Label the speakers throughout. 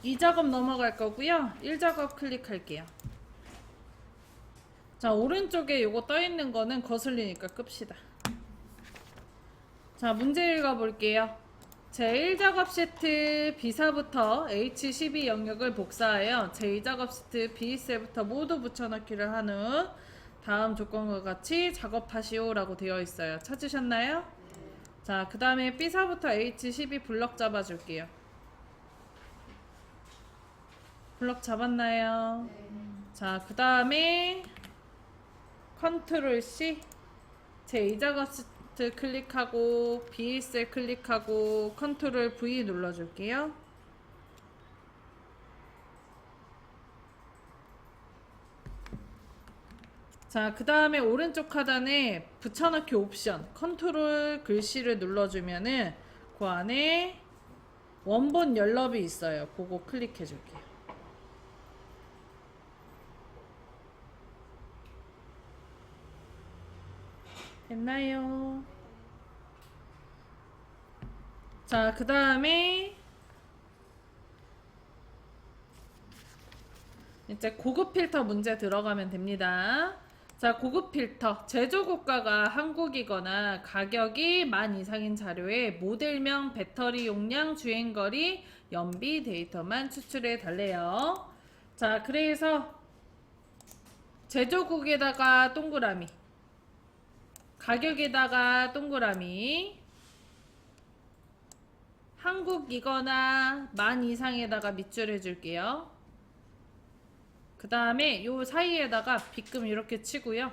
Speaker 1: 2작업 넘어갈 거고요. 1작업 클릭할게요. 자, 오른쪽에 요거 떠 있는 거는 거슬리니까 끕시다. 자, 문제 읽어볼게요. 제1작업 시트 B4부터 H12 영역을 복사하여 제2작업 시트 B1셀부터 모두 붙여넣기를 한 후 다음 조건과 같이 작업하시오 라고 되어 있어요. 찾으셨나요? 자, 그 다음에 B4부터 H12 블럭 잡아줄게요. 블럭 잡았나요? 자, 그 다음에 컨트롤 C 제2작업 시트 클릭하고 B1셀 클릭하고 컨트롤 V 눌러줄게요. 자, 그 다음에 오른쪽 하단에 붙여넣기 옵션 컨트롤 글씨를 눌러주면은 그 안에 원본 열럽이 있어요. 그거 클릭해 줄게요. 됐나요? 자, 그 다음에 이제 고급 필터 문제 들어가면 됩니다. 자, 고급 필터 제조국가가 한국이거나 가격이 10,000 이상인 자료에 모델명, 배터리 용량, 주행거리, 연비 데이터만 추출해 달래요. 자, 그래서 제조국에다가 동그라미, 가격에다가 동그라미, 한국이거나 10,000 이상에다가 밑줄 해줄게요. 그 다음에 요 사이에다가 빗금 이렇게 치고요.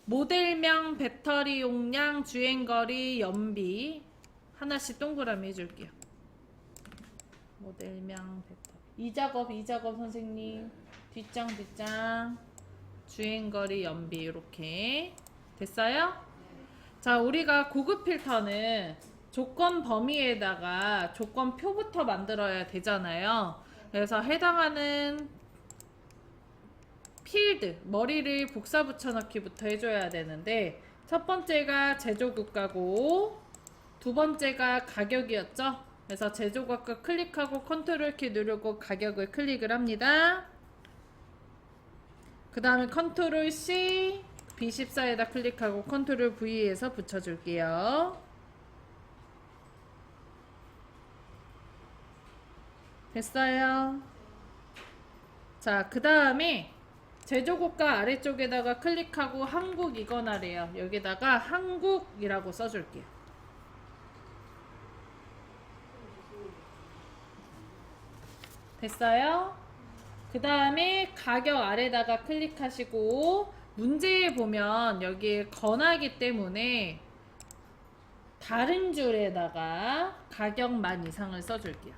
Speaker 1: 모델명, 배터리 용량, 주행거리, 연비 하나씩 동그라미 해줄게요. 모델명, 배터리 2작업 선생님 뒷장 주행거리, 연비 이렇게 됐어요? 자, 우리가 고급 필터는 조건 범위에다가 조건표부터 만들어야 되잖아요. 그래서 해당하는 필드, 머리를 복사 붙여넣기부터 해줘야 되는데 첫 번째가 제조국가고 두 번째가 가격이었죠. 그래서 제조국가 클릭하고 컨트롤 키 누르고 가격을 클릭을 합니다. 그 다음에 컨트롤 C B14에다 클릭하고 컨트롤 V에서 붙여줄게요. 됐어요. 자, 그 다음에 제조국가 아래쪽에다가 클릭하고 한국이거나래요. 여기다가 한국이라고 써줄게요. 됐어요? 그 다음에 가격 아래다가 클릭하시고 문제에 보면 여기 건하기 때문에 다른 줄에다가 가격 10,000 이상을 써줄게요.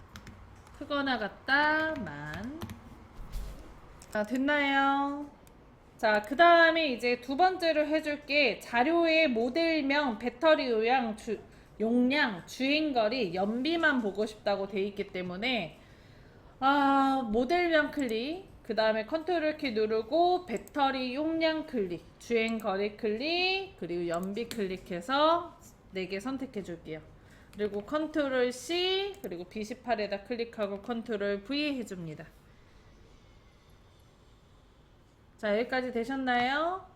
Speaker 1: 크거나 같다 10,000. 자, 됐나요? 자, 그 다음에 이제 두 번째로 해줄게 자료의 모델명, 배터리 용량, 주행거리, 연비만 보고 싶다고 돼 있기 때문에 모델명 클릭, 그 다음에 컨트롤 키 누르고 배터리 용량 클릭, 주행거리 클릭, 그리고 연비 클릭해서 4개 선택해 줄게요. 그리고 컨트롤 C, 그리고 B18에다 클릭하고 컨트롤 V 해줍니다. 자, 여기까지 되셨나요?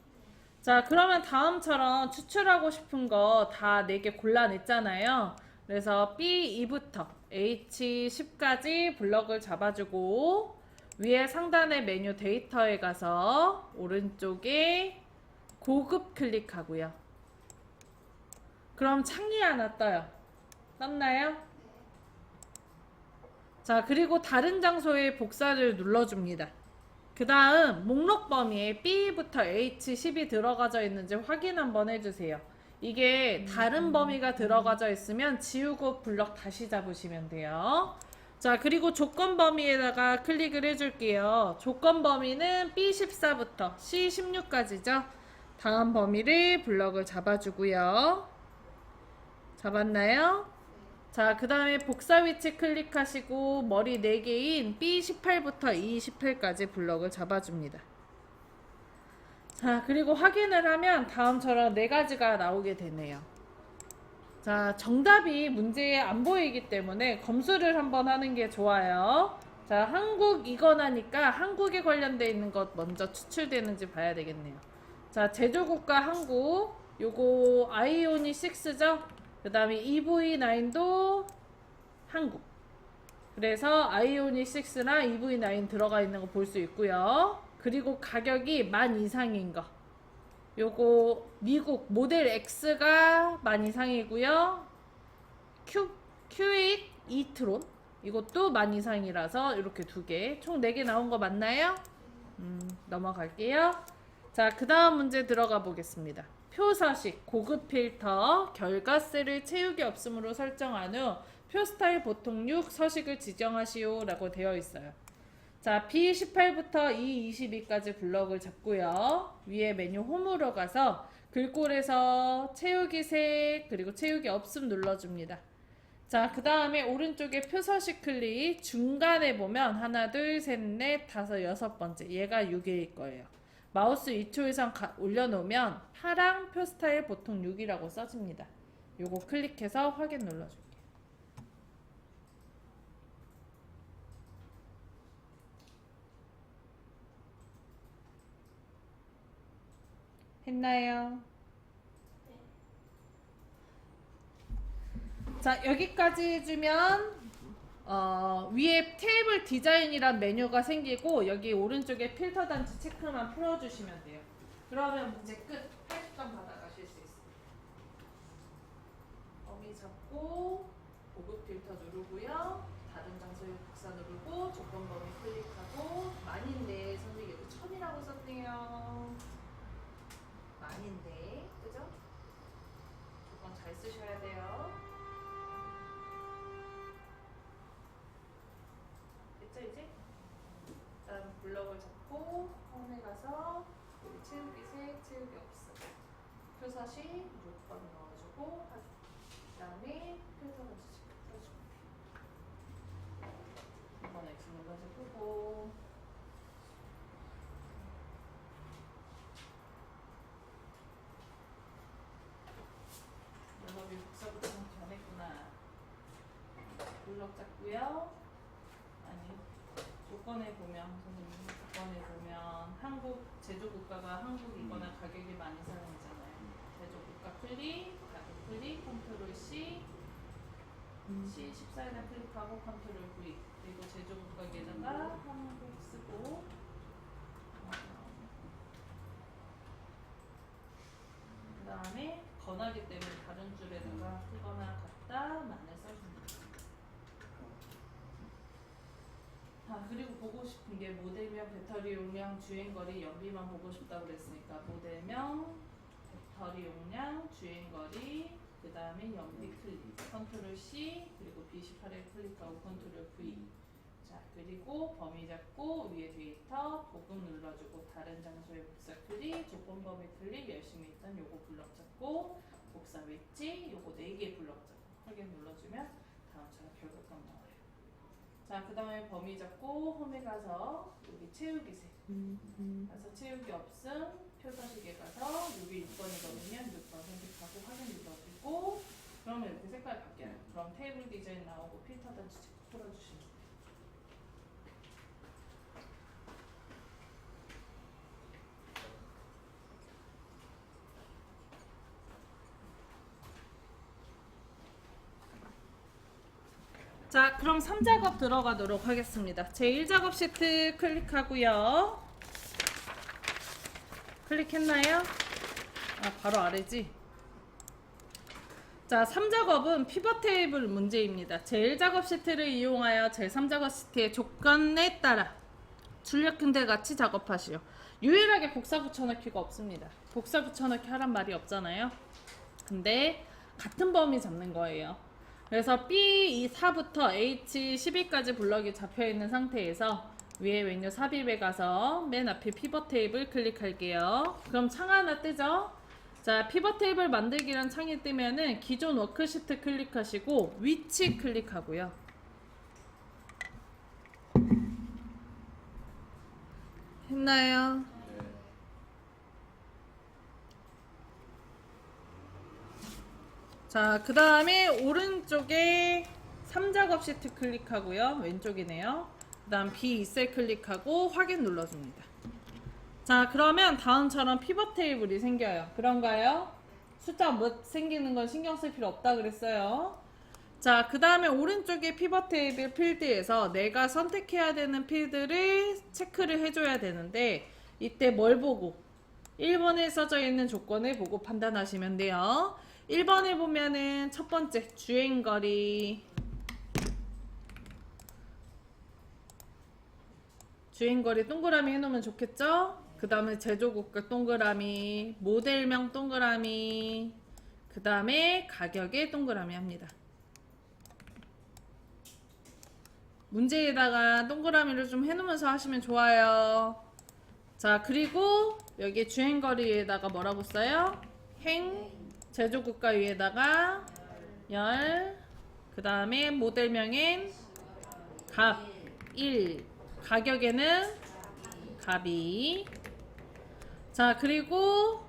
Speaker 1: 자, 그러면 다음처럼 추출하고 싶은 거 다 4개 골라냈잖아요. 그래서 B2부터 H10까지 블럭을 잡아주고 위에 상단의 메뉴 데이터에 가서 오른쪽에 고급 클릭하고요. 그럼 창이 하나 떠요. 떴나요? 자, 그리고 다른 장소에 복사를 눌러줍니다. 그 다음 목록 범위에 B부터 H10이 들어가져 있는지 확인 한번 해주세요. 이게 다른 범위가 들어가져 있으면 지우고 블럭 다시 잡으시면 돼요. 자, 그리고 조건 범위에다가 클릭을 해줄게요. 조건 범위는 B14부터 C16까지죠. 다음 범위를 블럭을 잡아주고요. 잡았나요? 자, 그 다음에 복사 위치 클릭하시고 머리 4개인 B18부터 E18까지 블럭을 잡아줍니다. 자, 그리고 확인을 하면 다음처럼 4가지가 나오게 되네요. 자, 정답이 문제에 안 보이기 때문에 검수를 한번 하는 게 좋아요. 자, 한국 이거나니까 한국에 관련돼 있는 것 먼저 추출되는지 봐야 되겠네요. 자, 제조국가 한국, 요거 아이오닉 6죠? 그 다음에 EV9도 한국. 그래서 아이오닉 6나 EV9 들어가 있는 거 볼 수 있고요. 그리고 가격이 10,000 이상인 거. 요거 미국 모델 X가 10,000 이상이고요. 큐익 이트론 이것도 10,000 이상이라서 이렇게 두 개, 총 4개 나온 거 맞나요? 넘어갈게요. 자, 그 다음 문제 들어가 보겠습니다. 표서식, 고급 필터, 결과세를 채우기 없음으로 설정한 후 표 스타일 보통 6 서식을 지정하시오 라고 되어 있어요. 자, B18부터 E22까지 블럭을 잡고요. 위에 메뉴 홈으로 가서 글꼴에서 채우기 색 그리고 채우기 없음 눌러줍니다. 자, 그 다음에 오른쪽에 표서식 클릭, 중간에 보면 하나, 둘, 셋, 넷, 다섯, 여섯 번째, 얘가 6일 거예요. 마우스 위치 이상 올려놓으면 파랑 표 스타일 보통 6이라고 써집니다. 요거 클릭해서 확인 눌러줄게요. 했나요? 자, 여기까지 해주면 위에 테이블 디자인이란 메뉴가 생기고 여기 오른쪽에 필터 단지 체크만 풀어주시면 돼요. 그러면 문제 끝. 80점 받아가실 수 있습니다. 범위 잡고 보급 필터 누르고요. 다른 장소에 복사 누르고 조건 범위 클릭하고 만인데 선생님 여기 1000이라고 썼네요. 만인데 그죠? 조건 잘 쓰셔야 돼요. 됐죠 이제? 다음 블럭을 잡고 홈에 가서 여기 채우기 색, 채우기 없음 표서식 6번 넣어주고 하기. 그 다음에 필터를 풀어주면 돼요. 이번 X 눌러주고 연합이 복사부터 변했구나. 블럭 잡고요. 아니 조건에 보면 선생님 조건에 보면 한국 제조국가가 한국이거나 가격이 10,000 이상이잖아요. 제조국가 클릭, 가격 클릭, 컨트롤 C, C14에다 클릭하고 컨트롤 V 그리고 제조국가에다가 한국 쓰고 그 다음에 건하기 때문에 다른 줄에다가 쓰거나 갖다 만을 써줍니다. 그리고 보고 싶은 게 모델명, 배터리 용량, 주행거리, 연비만 보고 싶다고 그랬으니까 모델명, 배터리 용량, 주행거리, 그 다음에 연비 클릭, 컨트롤 C, 그리고 B18에 클릭하고 컨트롤 V. 자, 그리고 범위 잡고 위에 데이터, 보급 눌러주고 다른 장소에 복사 클릭, 조건 범위 클릭, 열심히 했던 요거 블럭 잡고 복사 웨지, 요거 4개 블럭 잡고 확인 눌러주면 다음처럼 결과가 나와요. 자, 그 다음에 범위 잡고 홈에 가서 여기 채우기 색 가서 채우기 없음 표서식에 가서 여기 6번이거든요. 6번 선택하고 확인 눌러주고 그러면 이렇게 색깔 바뀌어요. 그럼 테이블 디자인 나오고 필터 단지 풀어주시면 돼요. 자, 그럼 3작업 들어가도록 하겠습니다. 제1작업 시트 클릭하고요. 클릭했나요? 바로 아래지. 자, 3작업은 피벗 테이블 문제입니다. 제1작업 시트를 이용하여 제3작업 시트의 조건에 따라 출력형들 같이 작업하시오. 유일하게 복사 붙여넣기가 없습니다. 복사 붙여넣기 하란 말이 없잖아요. 근데 같은 범위 잡는 거예요. 그래서 B4부터 H12까지 블럭이 잡혀있는 상태에서 위에 메뉴 삽입에 가서 맨 앞에 피벗 테이블 클릭할게요. 그럼 창 하나 뜨죠? 자, 피벗 테이블 만들기란 창이 뜨면은 기존 워크시트 클릭하시고 위치 클릭하고요. 했나요? 자, 그 다음에 오른쪽에 삼작업 시트 클릭하고요. 왼쪽이네요. 그 다음 B2셀 클릭하고 확인 눌러줍니다. 자, 그러면 다음처럼 피벗 테이블이 생겨요. 그런가요? 숫자 몇 생기는 건 신경 쓸 필요 없다 그랬어요. 자, 그 다음에 오른쪽에 피벗 테이블 필드에서 내가 선택해야 되는 필드를 체크를 해줘야 되는데 이때 뭘 보고? 1번에 써져 있는 조건을 보고 판단하시면 돼요. 1번에 보면은 첫 번째 주행거리 동그라미 해놓으면 좋겠죠? 그 다음에 제조국가 동그라미, 모델명 동그라미, 그 다음에 가격에 동그라미 합니다. 문제에다가 동그라미를 좀 해놓으면서 하시면 좋아요. 자, 그리고 여기 주행거리에다가 뭐라고 써요? 제조국가 위에다가 그 다음에 모델명엔 값 1, 가격에는 값 2. 자, 그리고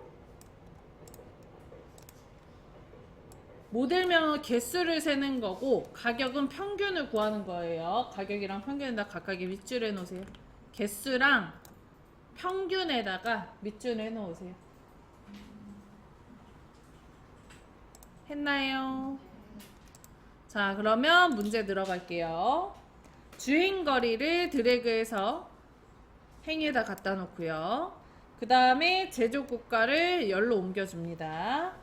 Speaker 1: 모델명은 개수를 세는 거고 가격은 평균을 구하는 거예요. 가격이랑 평균에다 각각의 밑줄 해놓으세요. 개수랑 평균에다가 밑줄 해놓으세요. 했나요? 자, 그러면 문제 들어갈게요. 주행거리를 드래그해서 행에다 갖다 놓고요. 그 다음에 제조국가를 열로 옮겨줍니다.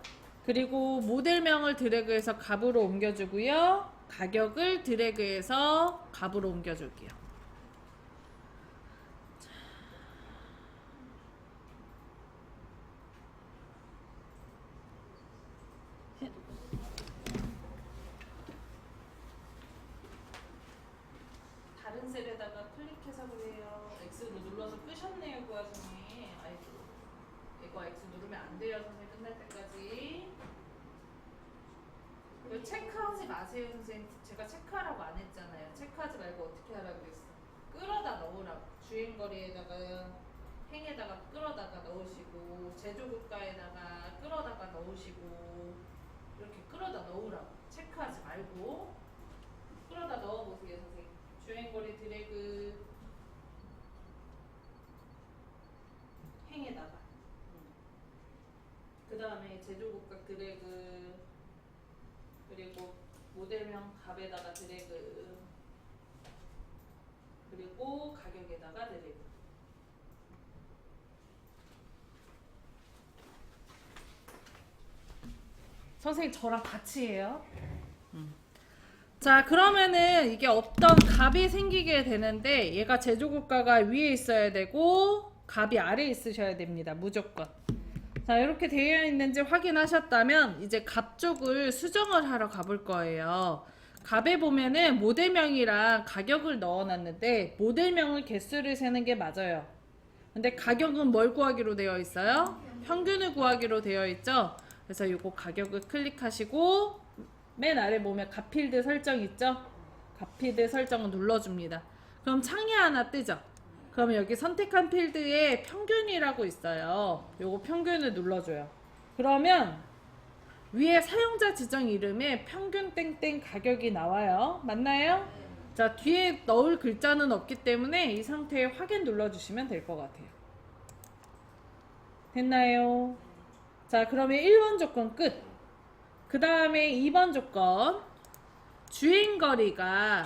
Speaker 1: 그리고 모델명을 드래그해서 값으로 옮겨주고요. 가격을 드래그해서 값으로 옮겨줄게요. 다른 셀에다가 클릭해서 그래요. X로 눌러서 끄셨네요, 그 와중에. 아이고, 이거 X 누르면 안 돼요, 선생님 끝날 때까지. 이거 체크하지 마세요, 선생님. 제가 체크하라고 안 했잖아요. 체크하지 말고 어떻게 하라고 그랬어? 끌어다 넣으라고. 주행거리에다가 행에다가 끌어다가 넣으시고 제조국가에다가 끌어다가 넣으시고 이렇게 끌어다 넣으라고. 체크하지 말고 끌어다 넣어보세요, 선생님. 주행거리 드래그 행에다가 그 다음에 제조국가 드래그 그리고 모델명 값에다가 드래그 그리고 가격에다가 드래그. 선생님 저랑 같이 해요. 자, 그러면은 이게 없던 값이 생기게 되는데 얘가 제조국가가 위에 있어야 되고 값이 아래에 있으셔야 됩니다. 무조건. 자, 이렇게 되어 있는지 확인하셨다면 이제 값 쪽을 수정을 하러 가볼 거예요. 값에 보면은 모델명이랑 가격을 넣어놨는데 모델명을 개수를 세는 게 맞아요. 근데 가격은 뭘 구하기로 되어 있어요? 평균을 구하기로 되어 있죠. 그래서 이거 가격을 클릭하시고 맨 아래 보면 값 필드 설정 있죠? 값 필드 설정을 눌러줍니다. 그럼 창이 하나 뜨죠? 그러면 여기 선택한 필드에 평균이라고 있어요. 요거 평균을 눌러줘요. 그러면 위에 사용자 지정 이름에 평균 땡땡 가격이 나와요. 맞나요? 자, 뒤에 넣을 글자는 없기 때문에 이 상태에 확인 눌러주시면 될 것 같아요. 됐나요? 자, 그러면 1번 조건 끝. 그 다음에 2번 조건. 주행거리가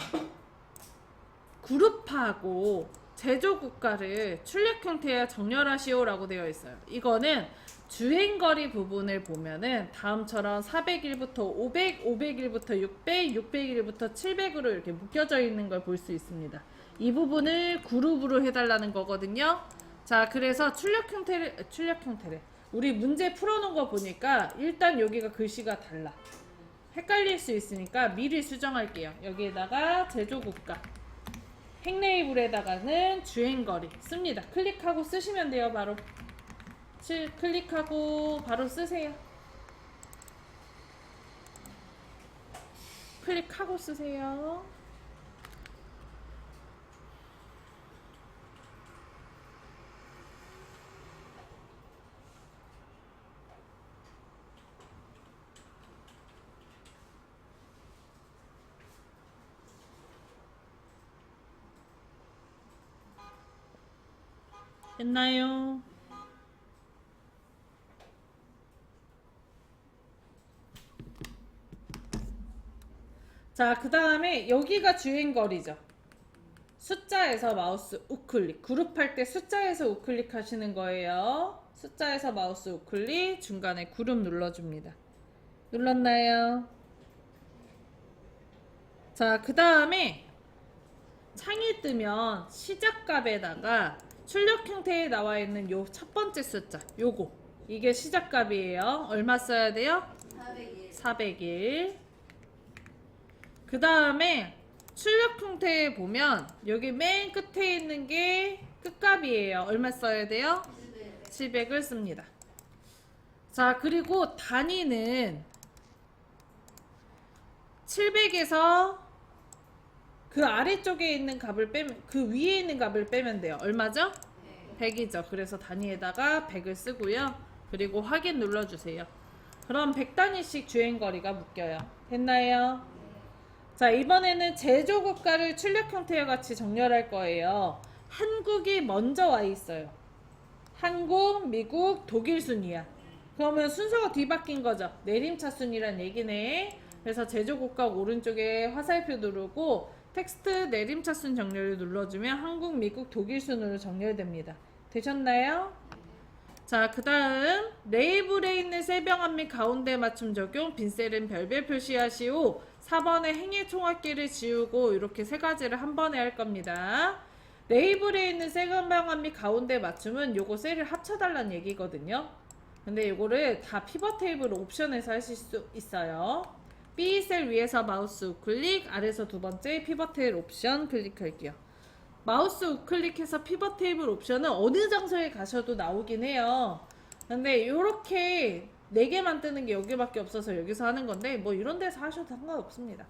Speaker 1: 그룹하고 제조국가를 출력 형태에 정렬하시오라고 되어 있어요. 이거는 주행거리 부분을 보면은 다음처럼 400일부터 500, 500일부터 600, 600일부터 700으로 이렇게 묶여져 있는 걸 볼 수 있습니다. 이 부분을 그룹으로 해달라는 거거든요. 자, 그래서 출력 형태를 우리 문제 풀어놓은 거 보니까 일단 여기가 글씨가 달라. 헷갈릴 수 있으니까 미리 수정할게요. 여기에다가 제조국가 행레이블에다가는 주행거리 씁니다. 클릭하고 쓰시면 돼요. 바로 클릭하고 바로 쓰세요. 클릭하고 쓰세요. 됐나요? 자, 그 다음에 여기가 주행거리죠. 숫자에서 마우스 우클릭. 그룹할 때 숫자에서 우클릭 하시는 거예요. 숫자에서 마우스 우클릭, 중간에 그룹 눌러줍니다. 눌렀나요? 자, 그 다음에 창이 뜨면 시작값에다가 출력 형태에 나와 있는 요 첫 번째 숫자, 요거. 이게 시작값이에요. 얼마 써야 돼요? 401. 그 다음에 출력 형태에 보면 여기 맨 끝에 있는 게 끝값이에요. 얼마 써야 돼요? 700을 씁니다. 자, 그리고 단위는 700에서 그 아래쪽에 있는 값을 빼면, 그 위에 있는 값을 빼면 돼요. 얼마죠? 100이죠. 그래서 단위에다가 100을 쓰고요. 그리고 확인 눌러주세요. 그럼 100단위씩 주행거리가 묶여요. 됐나요? 자, 이번에는 제조국가를 출력 형태와 같이 정렬할 거예요. 한국이 먼저 와 있어요. 한국, 미국, 독일 순이야. 그러면 순서가 뒤바뀐 거죠. 내림차 순이란 얘기네. 그래서 제조국가 오른쪽에 화살표 누르고 텍스트 내림차순 정렬을 눌러주면 한국, 미국, 독일 순으로 정렬됩니다. 되셨나요? 자, 그 다음 레이블에 있는 셀병합 및 가운데 맞춤 적용, 빈셀은 별별 표시하시오. 4번에 행의 총합기를 지우고 이렇게 세 가지를 한 번에 할 겁니다. 레이블에 있는 셀병합 및 가운데 맞춤은 요거 셀을 합쳐달라는 얘기거든요. 근데 요거를 다 피벗 테이블 옵션에서 하실 수 있어요. B셀 위에서 마우스 우클릭, 아래서 두 번째 피벗 테이블 옵션 클릭할게요. 마우스 우클릭해서 피벗 테이블 옵션은 어느 장소에 가셔도 나오긴 해요. 근데 요렇게 4개만 뜨는 게 여기밖에 없어서 여기서 하는 건데 뭐 이런 데서 하셔도 상관없습니다.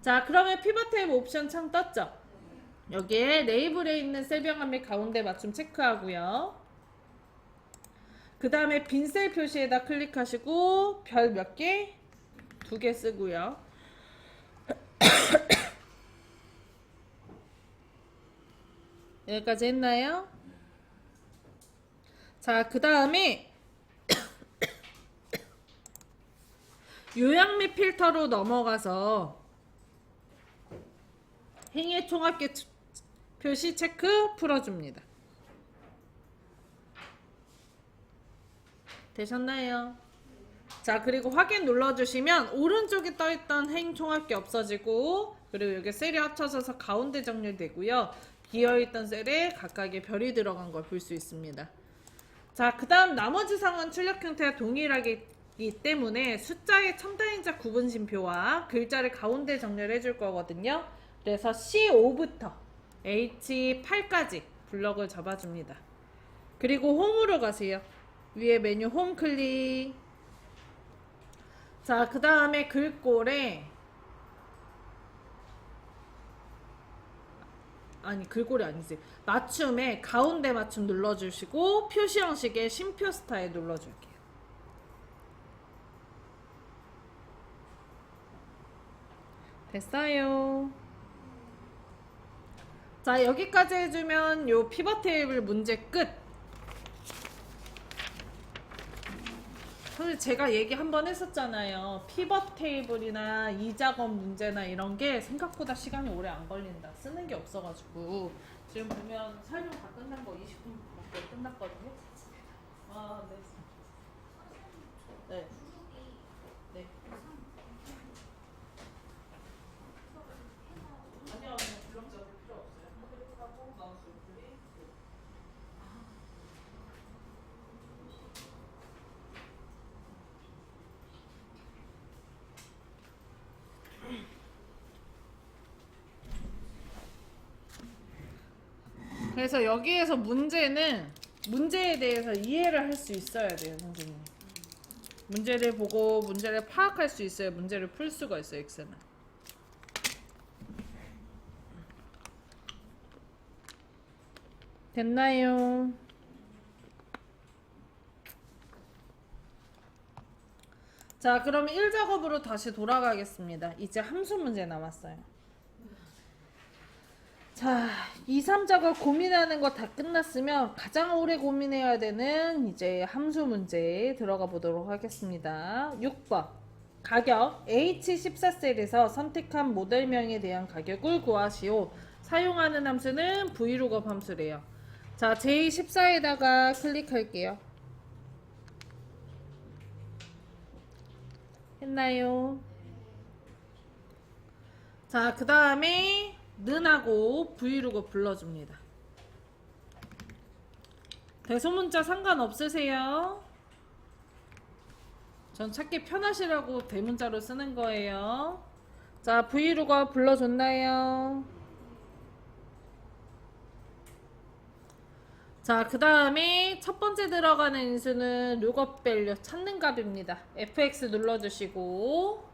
Speaker 1: 자, 그러면 피벗 테이블 옵션 창 떴죠? 여기에 레이블에 있는 셀병합 및 가운데 맞춤 체크하고요. 그 다음에 빈셀 표시에다 클릭하시고 별 몇 개? 2개 쓰고요. 여기까지 했나요? 자, 그 다음에 요약 및 필터로 넘어가서 행의 총합계 표시 체크 풀어줍니다. 되셨나요? 자, 그리고 확인 눌러주시면 오른쪽에 떠있던 행 총합계 없어지고, 그리고 여기 셀이 합쳐져서 가운데 정렬되고요. 비어있던 셀에 각각의 별이 들어간 걸 볼 수 있습니다. 자, 그 다음 나머지 상은 출력 형태가 동일하기 때문에 숫자의 첨단인자 구분심표와 글자를 가운데 정렬해 줄 거거든요. 그래서 C5부터 H8까지 블럭을 잡아줍니다. 그리고 홈으로 가세요. 위에 메뉴 홈 클릭. 자, 그 다음에 글꼴에 글꼴이 아니지, 맞춤에 가운데 맞춤 눌러주시고 표시 형식의 쉼표 스타일 눌러줄게요. 됐어요. 자, 여기까지 해주면 요 피벗 테이블 문제 끝. 사실 제가 얘기 한번 했었잖아요. 피벗 테이블이나 이 작업 문제나 이런 게 생각보다 시간이 오래 안 걸린다. 쓰는 게 없어가지고. 지금 보면 설명 다 끝난 거 20분밖에 끝났거든요. 아, 네. 네. 네. 아니요, 블럭 잡을 필요 없어요. 클릭하고 마우스 클릭. 그래서 여기에서 문제에 대해서 이해를 할 수 있어야 돼요, 선생님. 문제를 보고 문제를 파악할 수 있어야 문제를 풀 수가 있어요, 엑셀은. 됐나요? 자, 그럼 1작업으로 다시 돌아가겠습니다. 이제 함수 문제 남았어요. 자, 2, 3작업 고민하는 거 다 끝났으면 가장 오래 고민해야 되는 이제 함수 문제 들어가 보도록 하겠습니다. 6번. 가격 H14셀에서 선택한 모델명에 대한 가격을 구하시오. 사용하는 함수는 vlookup 함수래요. 자, J14에다가 클릭할게요. 했나요? 자, 그 다음에 는하고 vlookup 불러줍니다. 대소문자 상관없으세요? 전 찾기 편하시라고 대문자로 쓰는 거예요. 자, vlookup 불러줬나요? 자, 그 다음에 첫 번째 들어가는 인수는 lookup value 찾는 값입니다. fx 눌러주시고,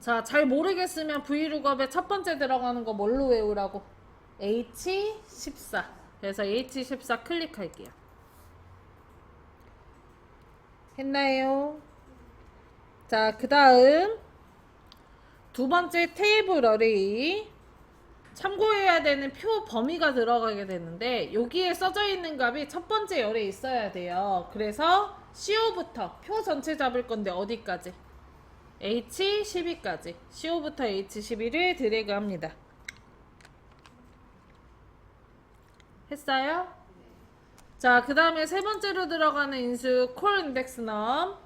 Speaker 1: 자, 잘 모르겠으면 vlookup에 첫 번째 들어가는 거 뭘로 외우라고? H14. 그래서 H14 클릭할게요. 했나요? 자, 그 다음 두 번째 테이블 어레이. 참고해야 되는 표 범위가 들어가게 되는데 여기에 써져 있는 값이 첫 번째 열에 있어야 돼요. 그래서 CO부터 표 전체 잡을 건데 어디까지? H12까지. CO부터 H12를 드래그 합니다. 했어요? 자, 그 다음에 세 번째로 들어가는 인수 콜 인덱스 넘.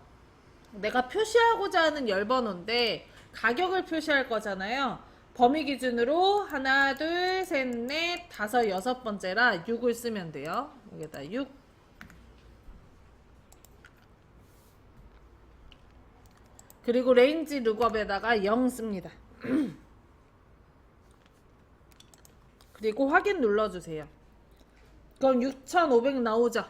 Speaker 1: 내가 표시하고자 하는 열번호인데 가격을 표시할 거잖아요. 범위 기준으로 하나, 둘, 셋, 넷, 다섯, 여섯 번째라 6을 쓰면 돼요. 여기다 6. 그리고 레인지 룩업에다가 0 씁니다. 그리고 확인 눌러주세요. 그럼 6,500 나오죠?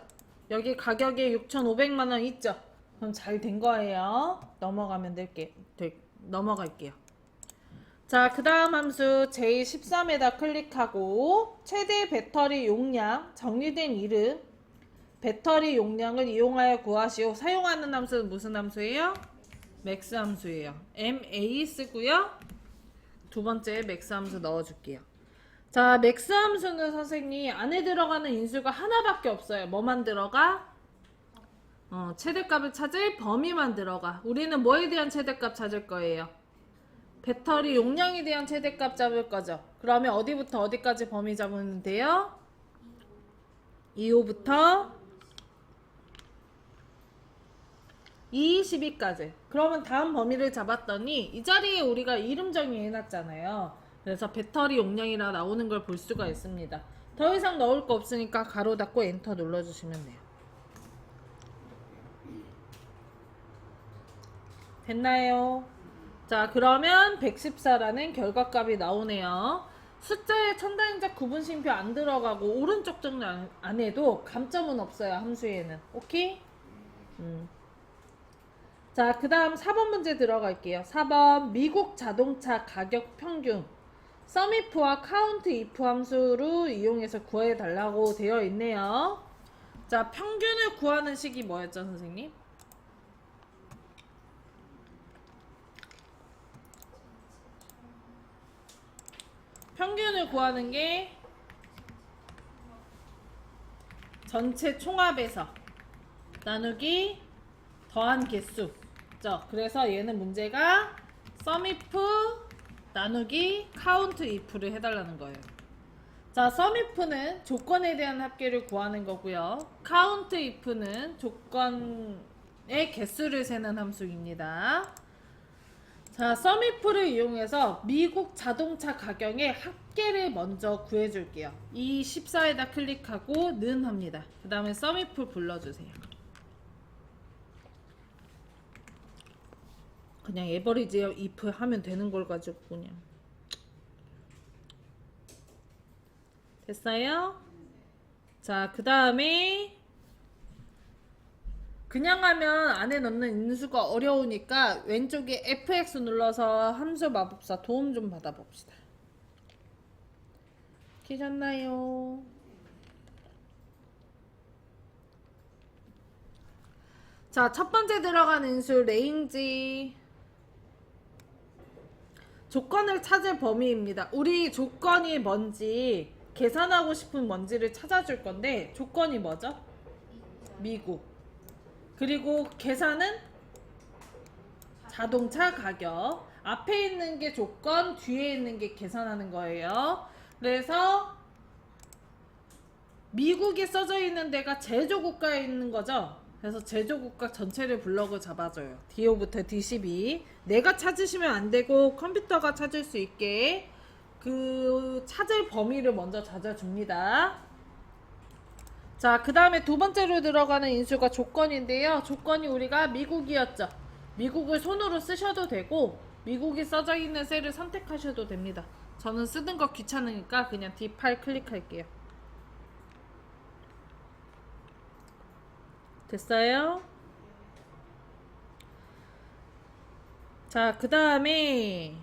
Speaker 1: 여기 가격에 6,500만원 있죠? 그럼 잘 된 거예요. 넘어가면 넘어갈게요. 자, 그 다음 함수 J13에다 클릭하고 최대 배터리 용량, 정리된 이름, 배터리 용량을 이용하여 구하시오. 사용하는 함수는 무슨 함수예요? 맥스 함수예요. MA 쓰고요. 두 번째 맥스 함수 넣어줄게요. 자, 맥스 함수는 선생님 안에 들어가는 인수가 하나밖에 없어요. 뭐만 들어가? 최대값을 찾을 범위만 들어가. 우리는 뭐에 대한 최대값 찾을 거예요? 배터리 용량에 대한 최대값 잡을 거죠. 그러면 어디부터 어디까지 범위 잡으면 돼요? 2호부터 212까지. 그러면 다음 범위를 잡았더니 이 자리에 우리가 이름 정의해놨잖아요. 그래서 배터리 용량이라 나오는 걸 볼 수가 있습니다. 더 이상 넣을 거 없으니까 가로 닫고 엔터 눌러주시면 돼요. 됐나요? 자, 그러면 114라는 결과값이 나오네요. 숫자에 천단위자 구분심표 안 들어가고 오른쪽 정리 안 해도 감점은 없어요. 함수에는. 오케이? 자, 그 다음 4번 문제 들어갈게요. 4번 미국 자동차 가격 평균 sumif와 countIF 함수로 이용해서 구해달라고 되어 있네요. 자, 평균을 구하는 식이 뭐였죠, 선생님? 평균을 구하는 게 전체 총합에서 나누기 더한 개수. 그래서 얘는 문제가 sumif 나누기 countIF를 해달라는 거예요. 자, sumif는 조건에 대한 합계를 구하는 거고요. countIF는 조건의 개수를 세는 함수입니다. 자, sumif를 이용해서 미국 자동차 가격의 합계를 먼저 구해줄게요. 이 14에다 클릭하고 는 합니다. 그 다음에 sumif 불러주세요. 그냥 에버리지 if 하면 되는 걸 가지고 그냥. 됐어요? 자, 그 다음에 그냥 하면 안에 넣는 인수가 어려우니까 왼쪽에 FX 눌러서 함수 마법사 도움 좀 받아봅시다. 계셨나요? 자, 첫 번째 들어간 인수 레인지. 조건을 찾을 범위입니다. 우리 조건이 뭔지 계산하고 싶은 뭔지를 찾아줄 건데 조건이 뭐죠? 미국. 그리고 계산은 자동차 가격. 앞에 있는 게 조건, 뒤에 있는 게 계산하는 거예요. 그래서 미국이 써져 있는 데가 제조국가에 있는 거죠. 그래서 제조국가 전체를 블럭을 잡아줘요. D5부터 D12. 내가 찾으시면 안 되고 컴퓨터가 찾을 수 있게 그 찾을 범위를 먼저 찾아줍니다. 자, 그 다음에 두 번째로 들어가는 인수가 조건인데요. 조건이 우리가 미국이었죠. 미국을 손으로 쓰셔도 되고 미국이 써져 있는 셀을 선택하셔도 됩니다. 저는 쓰는 거 귀찮으니까 그냥 D8 클릭할게요. 됐어요? 자, 그 다음에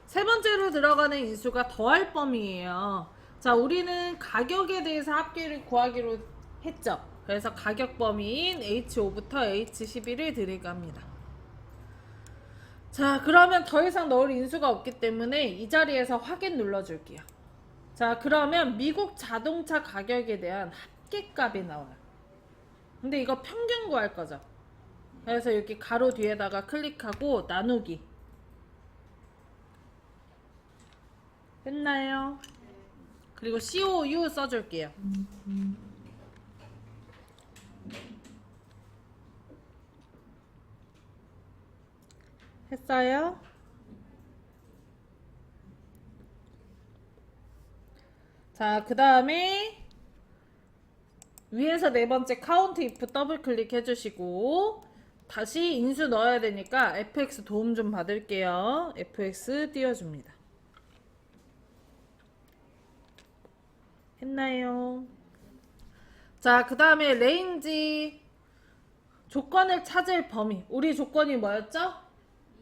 Speaker 1: 세 번째로 들어가는 인수가 더할 범위예요. 자, 우리는 가격에 대해서 합계를 구하기로 했죠. 그래서 가격 범위인 H5부터 H12를 드래그합니다. 자, 그러면 더 이상 넣을 인수가 없기 때문에 이 자리에서 확인 눌러줄게요. 자, 그러면 미국 자동차 가격에 대한 합계값이 나와요. 근데 이거 평균 구할 거죠. 그래서 여기 가로 뒤에다가 클릭하고 나누기. 했나요? 그리고 COU 써줄게요. 했어요? 자, 그 다음에 위에서 네 번째 카운트 if 더블 클릭 해주시고 다시 인수 넣어야 되니까 fx 도움 좀 받을게요. fx 띄워줍니다. 했나요? 자, 그 다음에 레인지 조건을 찾을 범위. 우리 조건이 뭐였죠?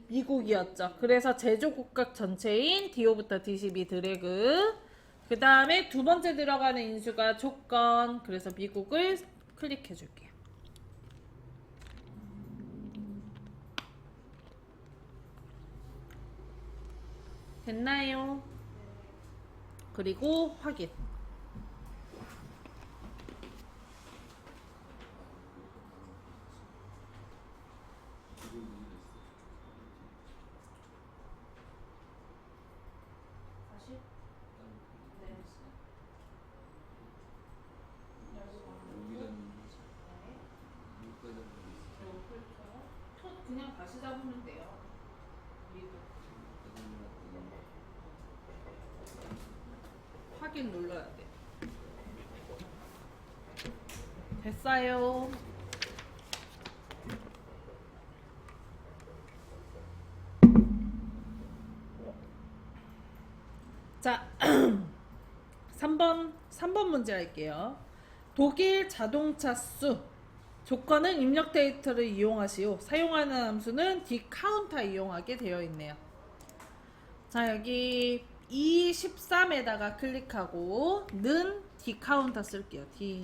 Speaker 1: 미국이었죠. 그래서 제조국가 전체인 D5부터 D12 드래그. 그 다음에 두 번째 들어가는 인수가 조건. 그래서 미국을 클릭해 줄게요. 됐나요? 그리고 확인. 그냥 다시 잡으면 돼요. 확인 눌러야 돼. 됐어요. 자, 3번 문제 할게요. 독일 자동차 수. 조건은 입력 데이터를 이용하시오. 사용하는 함수는 dCount을 이용하게 되어 있네요. 자, 여기 E13에다가 클릭하고 는 dCount 쓸게요. d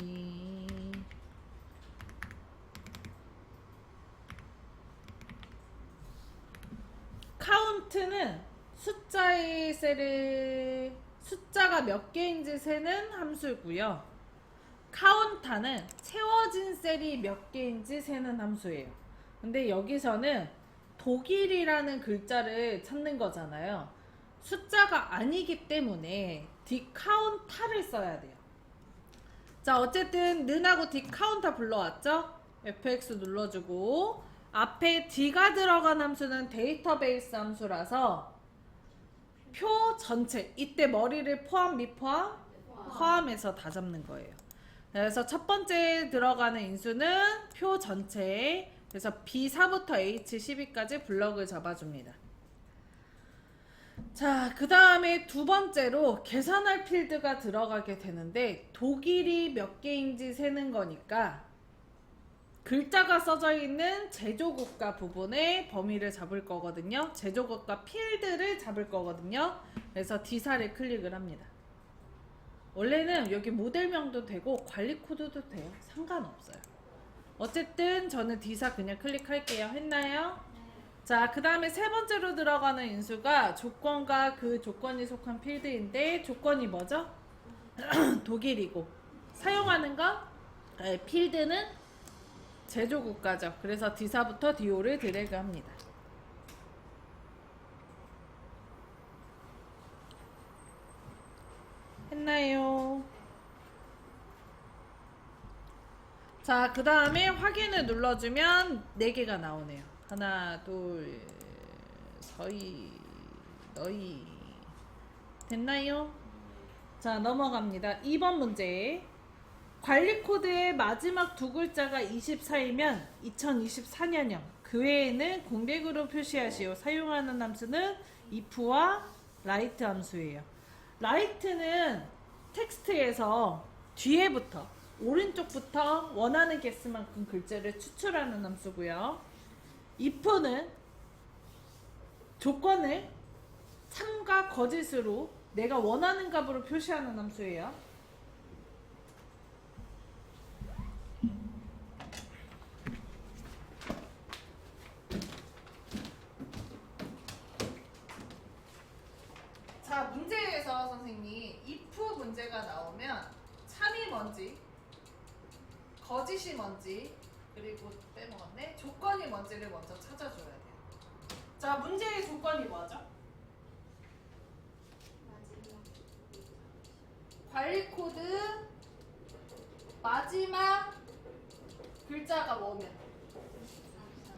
Speaker 1: count는 숫자의 셀을 숫자가 몇 개인지 세는 함수고요. 카운타는 채워진 셀이 몇 개인지 세는 함수예요. 근데 여기서는 독일이라는 글자를 찾는 거잖아요. 숫자가 아니기 때문에 dCount를 써야 돼요. 자, 어쨌든 는하고 dCount 불러왔죠? fx 눌러주고 앞에 d가 들어간 함수는 데이터베이스 함수라서 표 전체, 이때 머리를 포함 미포함? 포함해서 다 잡는 거예요. 그래서 첫 번째 들어가는 인수는 표 전체, 그래서 B4부터 H12까지 블럭을 잡아줍니다. 자, 그 다음에 두 번째로 계산할 필드가 들어가게 되는데 독일이 몇 개인지 세는 거니까 글자가 써져 있는 제조국가 부분의 범위를 잡을 거거든요. 제조국가 필드를 잡을 거거든요. 그래서 D사를 클릭을 합니다. 원래는 여기 모델명도 되고 관리 코드도 돼요. 상관없어요. 어쨌든 저는 D사 그냥 클릭할게요. 했나요? 자, 그 다음에 세 번째로 들어가는 인수가 조건과 그 조건이 속한 필드인데 조건이 뭐죠? 독일이고 사용하는 거 필드는 제조국가죠. 그래서 D사부터 D5를 드래그합니다. 했나요? 자, 그 다음에 확인을 눌러주면 4개가 나오네요. 하나, 둘, 서희, 너희. 됐나요? 자, 넘어갑니다. 2번 문제. 관리 코드의 마지막 두 글자가 24이면 2024년형. 그 외에는 공백으로 표시하시오. 사용하는 함수는 if와 write 함수예요. write는 텍스트에서 뒤에부터 오른쪽부터 원하는 개수만큼 글자를 추출하는 함수고요. if는 조건을 참과 거짓으로 내가 원하는 값으로 표시하는 함수예요. 자, 문제에서 선생님 if 문제가 나오면 참이 뭔지 거짓이 뭔지 그리고 빼먹었네 조건이 뭔지를 먼저 찾아줘야 돼요. 자, 문제의 조건이 뭐죠? 관리 코드 마지막 글자가 뭐면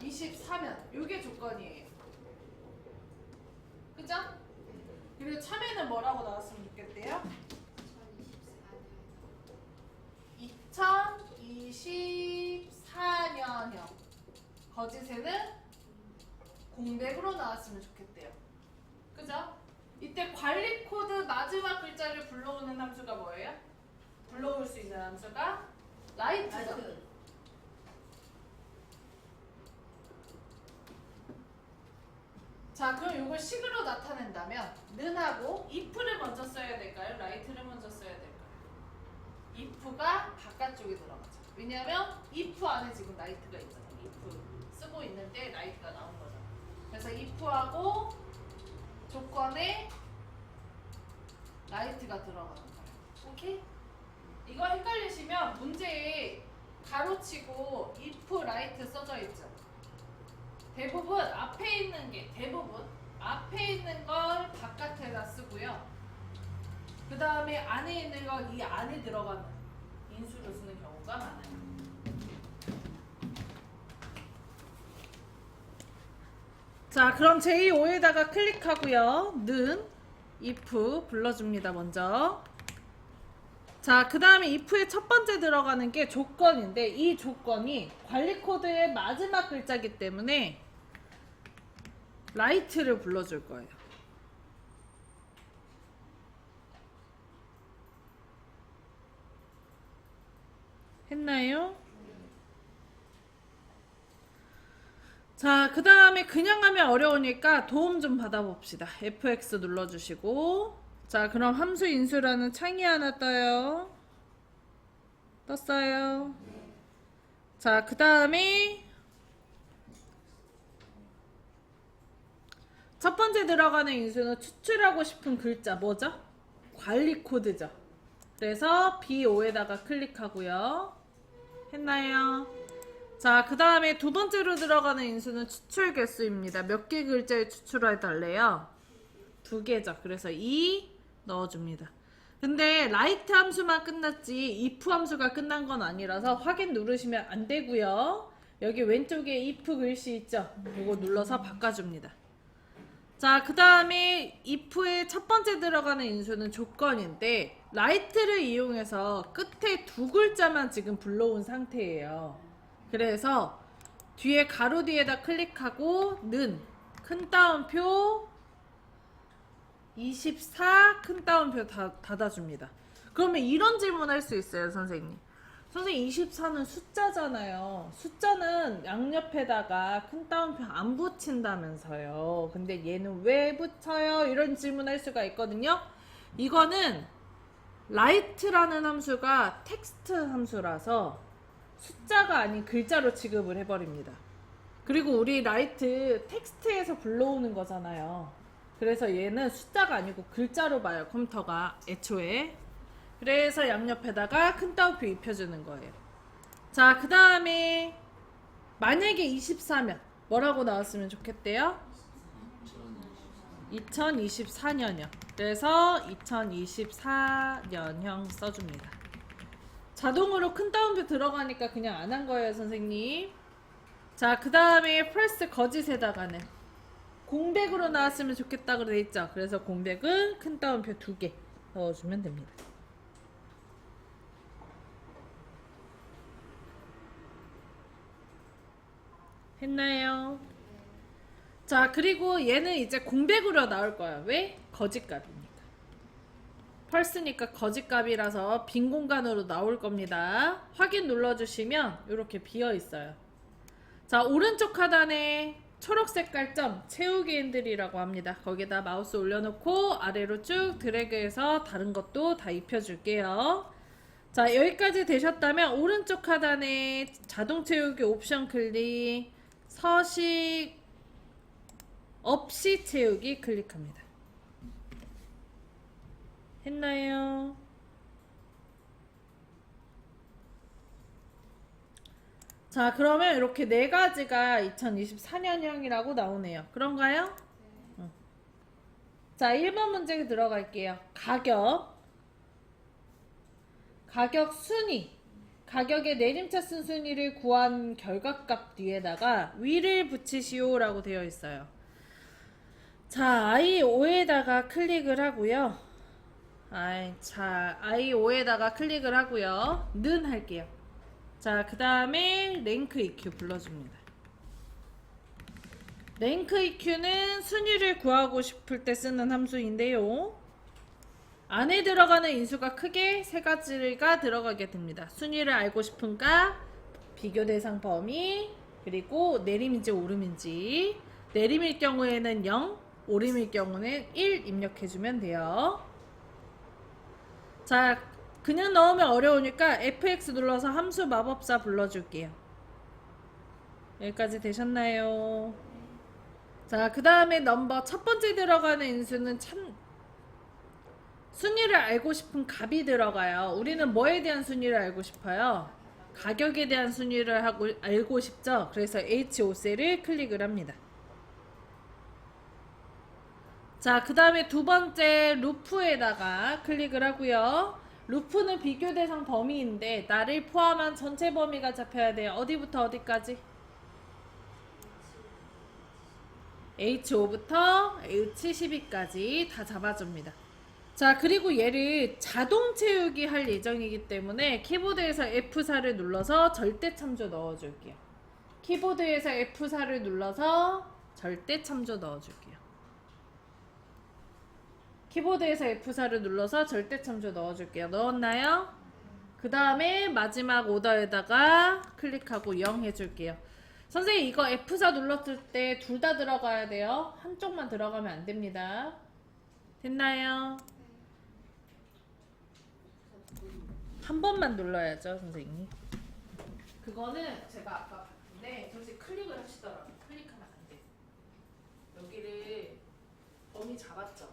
Speaker 1: 24면 이게 조건이에요. 그죠? 그리고 참에는 뭐라고 나왔으면 좋겠대요? 2024년형. 거짓에는 공백으로 나왔으면 좋겠대요. 그죠? 이때 관리 코드 마지막 글자를 불러오는 함수가 뭐예요? 불러올 수 있는 함수가 write죠. 자, 그럼 이걸 식으로 나타낸다면 는하고 if를 먼저 써야 될까요? write를 먼저 써야 될까요? if가 바깥쪽에 들어가죠. 왜냐하면 if 안에 지금 write가 있잖아요. if 쓰고 있는데 write가 나온 거죠. 그래서 if하고 조건에 write가 들어가는 거예요. 오케이? 이거 헷갈리시면 문제에 가로치고 if, write 써져 있죠. 대부분 앞에 있는 걸 바깥에다 쓰고요. 그 다음에 안에 있는 건 이 안에 들어가는 인수를 쓰는 경우가 많아요. 자, 그럼 제2호에다가 클릭하고요. 는 if 불러줍니다. 먼저. 자, 그 다음에 if의 첫 번째 들어가는 게 조건인데 이 조건이 관리 코드의 마지막 글자이기 때문에 write를 불러줄 거예요. 했나요? 자, 그 다음에 그냥 하면 어려우니까 도움 좀 받아봅시다. fx 눌러주시고. 자, 그럼 함수 인수라는 창이 하나 떠요. 떴어요. 자, 그 다음에 첫 번째 들어가는 인수는 추출하고 싶은 글자 뭐죠? 관리 코드죠. 그래서 B5에다가 클릭하고요. 했나요? 자, 그 다음에 두 번째로 들어가는 인수는 추출 개수입니다. 몇 개 글자를 추출해 달래요? 2개죠. 그래서 2 넣어줍니다. 근데 write 함수만 끝났지 if 함수가 끝난 건 아니라서 확인 누르시면 안 되고요. 여기 왼쪽에 if 글씨 있죠? 이거 눌러서 바꿔줍니다. 자, 그 다음에 if의 첫 번째 들어가는 인수는 조건인데 write를 이용해서 끝에 2글자만 지금 불러온 상태예요. 그래서 뒤에 가로 뒤에다 클릭하고 는 큰 따옴표 24 큰 따옴표 닫아줍니다. 그러면 이런 질문 할 수 있어요, 선생님. 선생님 24는 숫자잖아요. 숫자는 양옆에다가 큰 따옴표 안 붙인다면서요. 근데 얘는 왜 붙여요? 이런 질문 할 수가 있거든요. 이거는 write라는 함수가 텍스트 함수라서 숫자가 아닌 글자로 취급을 해버립니다. 그리고 우리 라이트 텍스트에서 불러오는 거잖아요. 그래서 얘는 숫자가 아니고 글자로 봐요, 컴퓨터가 애초에. 그래서 양옆에다가 큰 따옴표 입혀주는 거예요. 자, 그 다음에 만약에 24면 뭐라고 나왔으면 좋겠대요? 2024년형. 그래서 2024년형 써줍니다. 자동으로 큰 따옴표 들어가니까 그냥 안 한 거예요, 선생님. 자, 그 다음에 프레스 거짓에다가는 공백으로 나왔으면 좋겠다 그래 있죠. 그래서 공백은 큰 따옴표 2개 넣어주면 됩니다. 했나요? 자, 그리고 얘는 이제 공백으로 나올 거야. 왜? 거짓값이니까. 펄스니까 거짓값이라서 빈 공간으로 나올 겁니다. 확인 눌러주시면 이렇게 비어 있어요. 자, 오른쪽 하단에 초록색 깔점 채우기 핸들이라고 합니다. 거기다 마우스 올려놓고 아래로 쭉 드래그해서 다른 것도 다 입혀줄게요. 자, 여기까지 되셨다면 오른쪽 하단에 자동 채우기 옵션 클릭, 서식 없이 채우기 클릭합니다. 했나요? 자, 그러면 이렇게 네 가지가 2024년형이라고 나오네요. 그런가요? 응. 자, 1번 문제 들어갈게요. 가격 순위, 가격의 내림차순 순위를 구한 결과값 뒤에다가 위를 붙이시오 라고 되어 있어요. 자, I5에다가 클릭을 하고요. I5에다가 클릭을 하고요. 는 할게요. 자, 그 다음에 랭크 EQ 불러줍니다. 랭크 EQ는 순위를 구하고 싶을 때 쓰는 함수인데요. 안에 들어가는 인수가 크게 세 가지가 들어가게 됩니다. 순위를 알고 싶은 값, 비교 대상 범위, 그리고 내림인지 오름인지. 내림일 경우에는 0, 오름일 경우는 1 입력해주면 돼요. 자, 그냥 넣으면 어려우니까 FX 눌러서 함수 마법사 불러줄게요. 여기까지 되셨나요? 자, 그 다음에 넘버 첫 번째 들어가는 인수는 순위를 알고 싶은 값이 들어가요. 우리는 뭐에 대한 순위를 알고 싶어요? 가격에 대한 순위를 알고 싶죠? 그래서 H5셀을 클릭을 합니다. 자, 그 다음에 두 번째 루프에다가 클릭을 하고요. 루프는 비교 대상 범위인데 나를 포함한 전체 범위가 잡혀야 돼요. 어디부터 어디까지? H5부터 H12까지 다 잡아줍니다. 자, 그리고 얘를 자동 채우기 할 예정이기 때문에 키보드에서 F4를 눌러서 절대 참조 넣어줄게요. 키보드에서 F4를 눌러서 절대 참조 넣어줄게요. 키보드에서 F4를 눌러서 절대 참조 넣어줄게요. 넣었나요? 그 다음에 마지막 오더에다가 클릭하고 0 해줄게요. 선생님, 이거 F4 눌렀을 때 둘 다 들어가야 돼요. 한쪽만 들어가면 안 됩니다. 됐나요? 한 번만 눌러야죠, 선생님. 그거는 제가 아까 봤는데 선생님 클릭을 하시더라고요. 클릭하면 안 돼. 여기를 범위 잡았죠?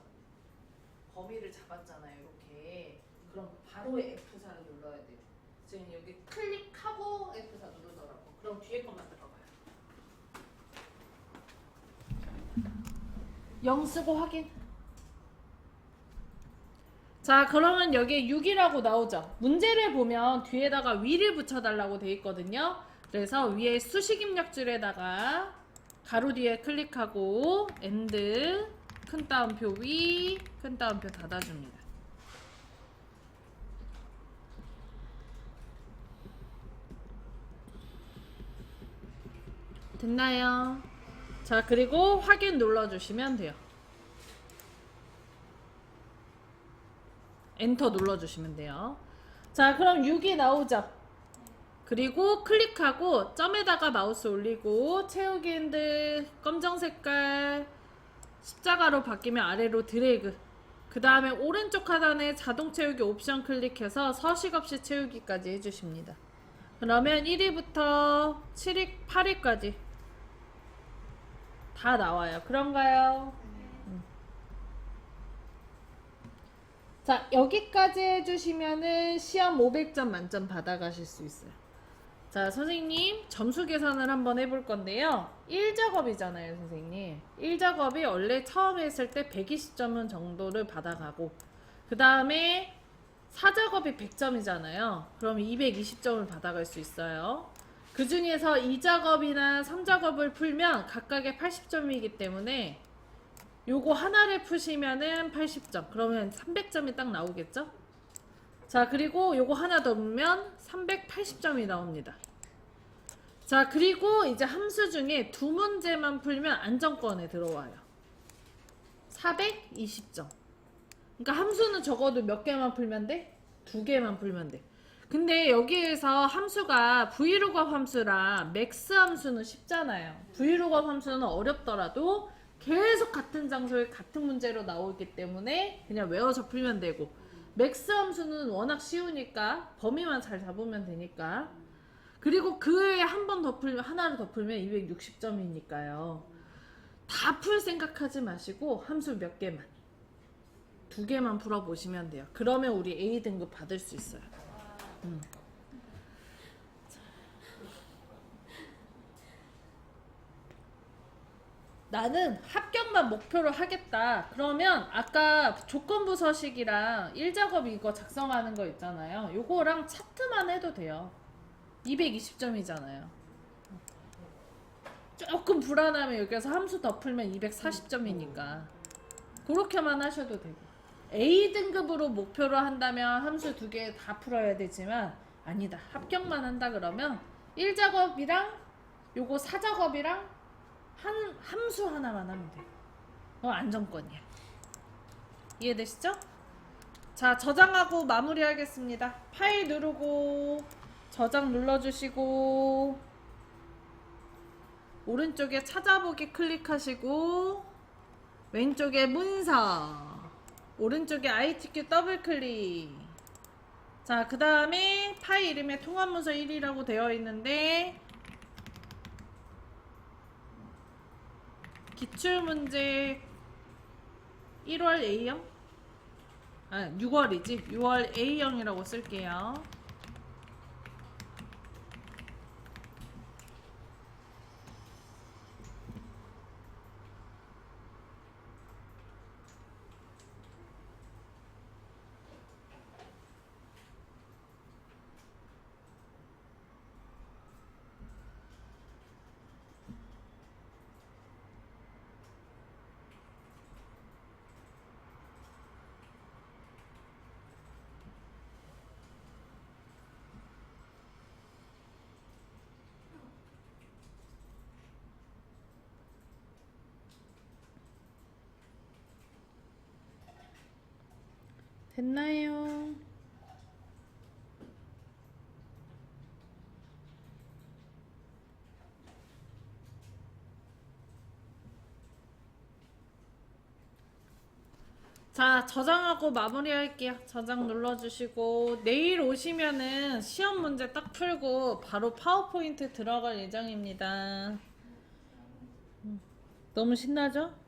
Speaker 1: 범위를 잡았잖아요, 이렇게. 그럼 바로 F4를 눌러야 돼요. 지금 여기 클릭하고 F4 누르더라고. 그럼 뒤에 것만 들어가요. 0 쓰고 확인. 자, 그러면 여기에 6이라고 나오죠. 문제를 보면 뒤에다가 위를 붙여달라고 돼 있거든요. 그래서 위에 수식 입력줄에다가 가로 뒤에 클릭하고 AND 큰 따옴표 위, 큰 따옴표 닫아줍니다. 됐나요? 자, 그리고 확인 눌러주시면 돼요. 엔터 눌러주시면 돼요. 자, 그럼 6이 나오죠. 그리고 클릭하고 점에다가 마우스 올리고 채우기 핸들 검정 색깔 십자가로 바뀌면 아래로 드래그. 그 다음에 오른쪽 하단에 자동 채우기 옵션 클릭해서 서식 없이 채우기까지 해주십니다. 그러면 1위부터 8위까지 다 나와요. 그런가요? 자, 여기까지 해주시면은 시험 500점 만점 받아가실 수 있어요. 자, 선생님 점수 계산을 한번 해볼 건데요. 1작업이잖아요, 선생님. 1작업이 원래 처음 했을 때 120점 정도를 받아가고, 그 다음에 4작업이 100점이잖아요. 그럼 220점을 받아갈 수 있어요. 그 중에서 2작업이나 3작업을 풀면 각각의 80점이기 때문에 요거 하나를 푸시면은 80점. 그러면 300점이 딱 나오겠죠? 자, 그리고 요거 하나 더 보면 380점이 나옵니다. 자, 그리고 이제 함수 중에 두 문제만 풀면 안정권에 들어와요. 420점. 그러니까 함수는 적어도 몇 개만 풀면 돼? 두 개만 풀면 돼. 근데 여기에서 함수가 브이로그업 함수랑 맥스 함수는 쉽잖아요. 브이로그업 함수는 어렵더라도 계속 같은 장소에 같은 문제로 나오기 때문에 그냥 외워서 풀면 되고, 맥스 함수는 워낙 쉬우니까 범위만 잘 잡으면 되니까. 그리고 그 외에 한 번 더 풀면, 하나를 더 풀면 260점이니까요. 다 풀 생각하지 마시고 함수 몇 개만, 두 개만 풀어보시면 돼요. 그러면 우리 A등급 받을 수 있어요. 나는 합격만 목표로 하겠다. 그러면 아까 조건부 서식이랑 1작업 이거 작성하는 거 있잖아요. 요거랑 차트만 해도 돼요. 220점이잖아요. 조금 불안하면 여기서 함수 더 풀면 240점이니까 그렇게만 하셔도 되고, A등급으로 목표로 한다면 함수 두 개 다 풀어야 되지만, 아니다, 합격만 한다 그러면 1작업이랑 요거 4작업이랑 함수 하나만 하면 돼요. 안정권이야. 이해되시죠? 자, 저장하고 마무리하겠습니다. 파일 누르고 저장 눌러주시고 오른쪽에 찾아보기 클릭하시고 왼쪽에 문서, 오른쪽에 ITQ 더블 클릭. 자, 그 다음에 파일 이름에 통합문서 1이라고 되어 있는데 기출문제 1월 A형? 6월이지. 6월 A형이라고 쓸게요. 됐나요? 자, 저장하고 마무리할게요. 저장 눌러주시고 내일 오시면은 시험 문제 딱 풀고 바로 파워포인트 들어갈 예정입니다. 너무 신나죠?